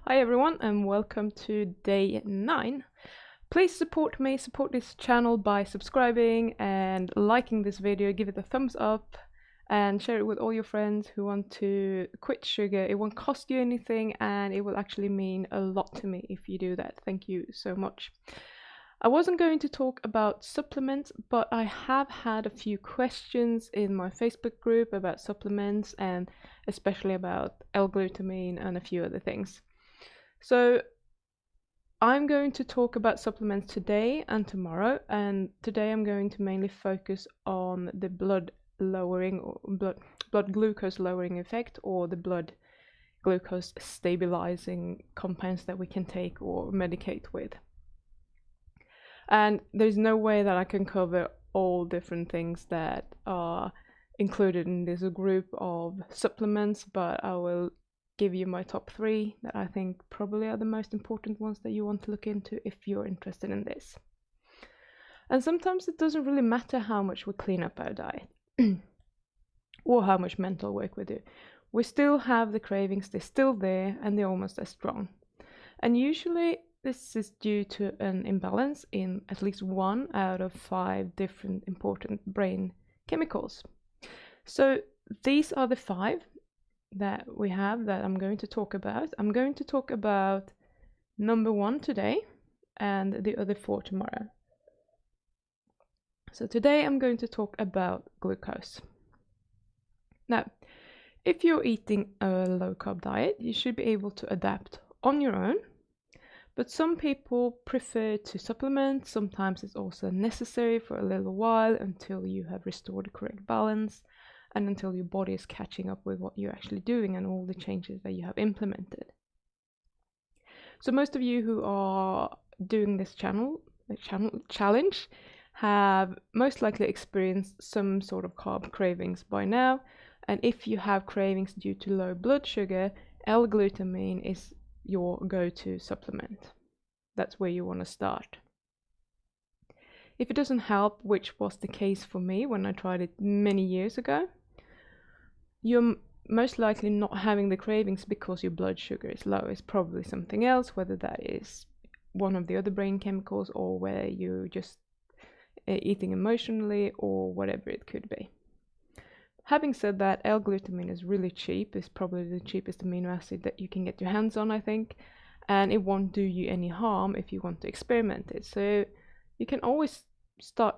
Hi everyone and welcome to day 9. Please support me, support this channel by subscribing and liking this video, give it a thumbs up and share it with all your friends who want to quit sugar. It won't cost you anything and it will actually mean a lot to me if you do that. Thank you so much. I wasn't going to talk about supplements, but I have had a few questions in my Facebook group about supplements and especially about L-glutamine and a few other things. So I'm going to talk about supplements today and tomorrow, and today I'm going to mainly focus on the blood lowering or blood glucose lowering effect, or the blood glucose stabilizing compounds that we can take or medicate with. And there's no way that I can cover all different things that are included in this group of supplements, but I will give you my top 3 that I think probably are the most important ones that you want to look into if you're interested in this. And sometimes it doesn't really matter how much we clean up our diet or how much mental work we do. We still have the cravings, they're still there and they're almost as strong. And usually this is due to an imbalance in at least 1 out of 5 different important brain chemicals. So these are the 5 that we have that I'm going to talk about. I'm going to talk about number 1 today and the other 4 tomorrow. So today I'm going to talk about glucose. Now, if you're eating a low carb diet, you should be able to adapt on your own, but some people prefer to supplement. Sometimes it's also necessary for a little while until you have restored the correct balance and until your body is catching up with what you're actually doing and all the changes that you have implemented. So most of you who are doing this challenge have most likely experienced some sort of carb cravings by now, and if you have cravings due to low blood sugar, L-glutamine is your go-to supplement. That's where you want to start. If it doesn't help, which was the case for me when I tried it many years ago, you're most likely not having the cravings because your blood sugar is low. It's probably something else, whether that is one of the other brain chemicals or where you're just eating emotionally or whatever it could be. Having said that, L-glutamine is really cheap. It's probably the cheapest amino acid that you can get your hands on, I think, and it won't do you any harm if you want to experiment it. So you can always start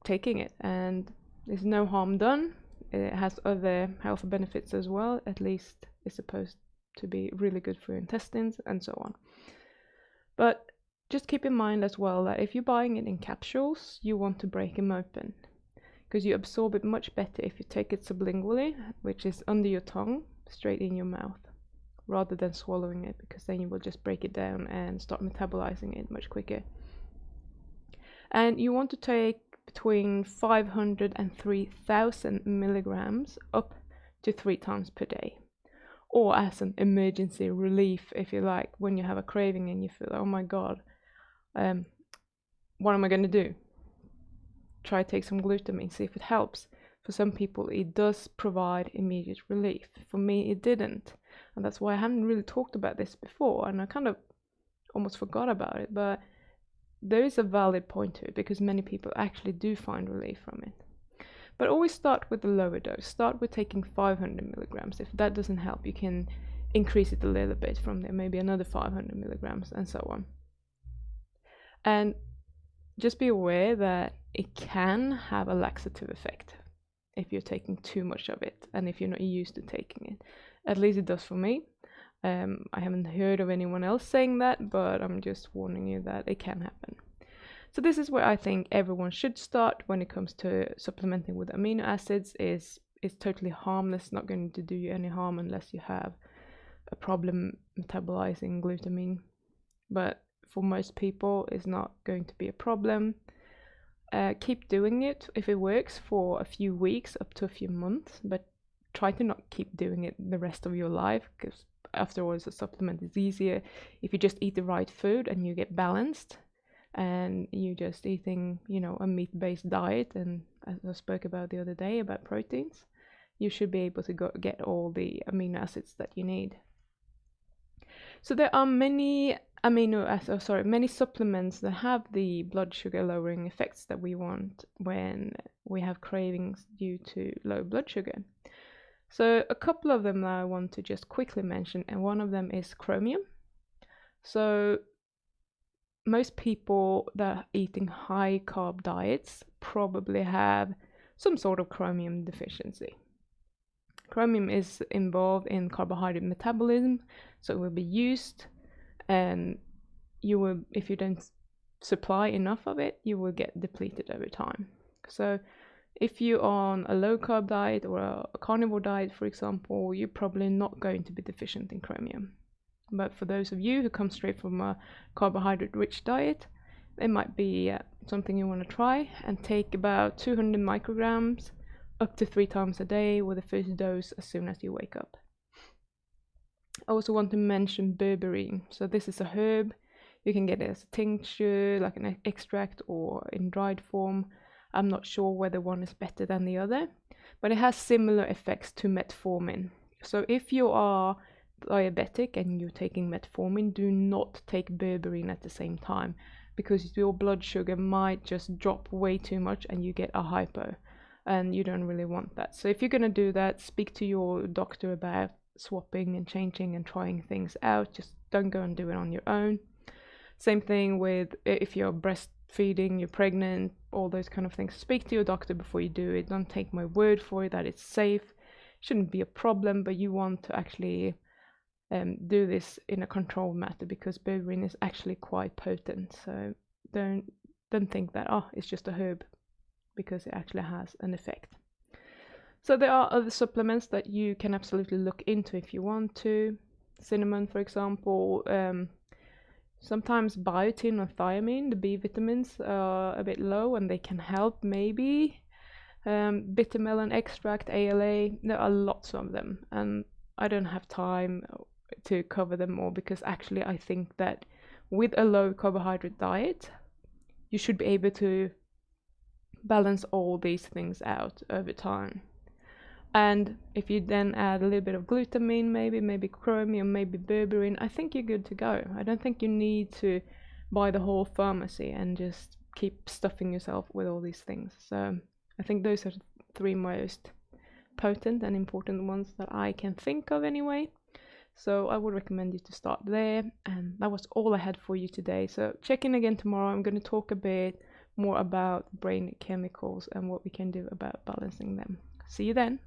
taking it and there's no harm done. It has other health benefits as well. At least it's supposed to be really good for your intestines and so on. But just keep in mind as well that if you're buying it in capsules, you want to break them open, because you absorb it much better if you take it sublingually, which is under your tongue, straight in your mouth, rather than swallowing it, because then you will just break it down and start metabolizing it much quicker. And you want to take between 500 and 3000 milligrams up to 3 times per day, or as an emergency relief, if you like, when you have a craving and you feel, oh my god, what am I going to do? Try to take some glutamine, see if it helps. For some people it does provide immediate relief. For me it didn't, and that's why I haven't really talked about this before, and I kind of almost forgot about it, but there is a valid point to it because many people actually do find relief from it. But always start with the lower dose. Start with taking 500 milligrams. If that doesn't help, you can increase it a little bit from there, maybe another 500 milligrams and so on. And just be aware that it can have a laxative effect if you're taking too much of it and if you're not used to taking it. At least it does for me. I haven't heard of anyone else saying that, but I'm just warning you that it can happen. So this is where I think everyone should start when it comes to supplementing with amino acids. It's totally harmless, not going to do you any harm unless you have a problem metabolizing glutamine. But for most people, it's not going to be a problem. Keep doing it if it works for a few weeks up to a few months, but try to not keep doing it the rest of your life, because after all, a supplement is easier if you just eat the right food and you get balanced and you just eating, a meat-based diet. And as I spoke about the other day about proteins, you should be able to get all the amino acids that you need. So there are many many supplements that have the blood sugar lowering effects that we want when we have cravings due to low blood sugar. So a couple of them that I want to just quickly mention, and one of them is chromium. So most people that are eating high carb diets probably have some sort of chromium deficiency. Chromium is involved in carbohydrate metabolism, so it will be used, and you will, if you don't supply enough of it, you will get depleted over time. So if you're on a low carb diet or a carnivore diet, for example, you're probably not going to be deficient in chromium. But for those of you who come straight from a carbohydrate rich diet, it might be something you want to try, and take about 200 micrograms up to 3 times a day, with the first dose as soon as you wake up. I also want to mention berberine. So this is a herb. You can get it as a tincture, like an extract, or in dried form. I'm not sure whether one is better than the other, but it has similar effects to metformin. So if you are diabetic and you're taking metformin, do not take berberine at the same time, because your blood sugar might just drop way too much and you get a hypo, and you don't really want that. So if you're going to do that, speak to your doctor about swapping and changing and trying things out. Just don't go and do it on your own. Same thing with if you're breastfeeding, you're pregnant, all those kind of things. Speak to your doctor before you do it. Don't take my word for it that it's safe. Shouldn't be a problem, but you want to actually do this in a controlled manner, because berberine is actually quite potent. So don't think that it's just a herb, because it actually has an effect. So there are other supplements that you can absolutely look into if you want to. Cinnamon, for example. Sometimes biotin or thiamine, the B vitamins, are a bit low, and they can help maybe. Bitter melon extract, ALA, there are lots of them, and I don't have time to cover them all, because actually I think that with a low carbohydrate diet, you should be able to balance all these things out over time. And if you then add a little bit of glutamine, maybe chromium, maybe berberine, I think you're good to go. I don't think you need to buy the whole pharmacy and just keep stuffing yourself with all these things. So I think those are the 3 most potent and important ones that I can think of anyway. So I would recommend you to start there. And that was all I had for you today. So check in again tomorrow. I'm going to talk a bit more about brain chemicals and what we can do about balancing them. See you then.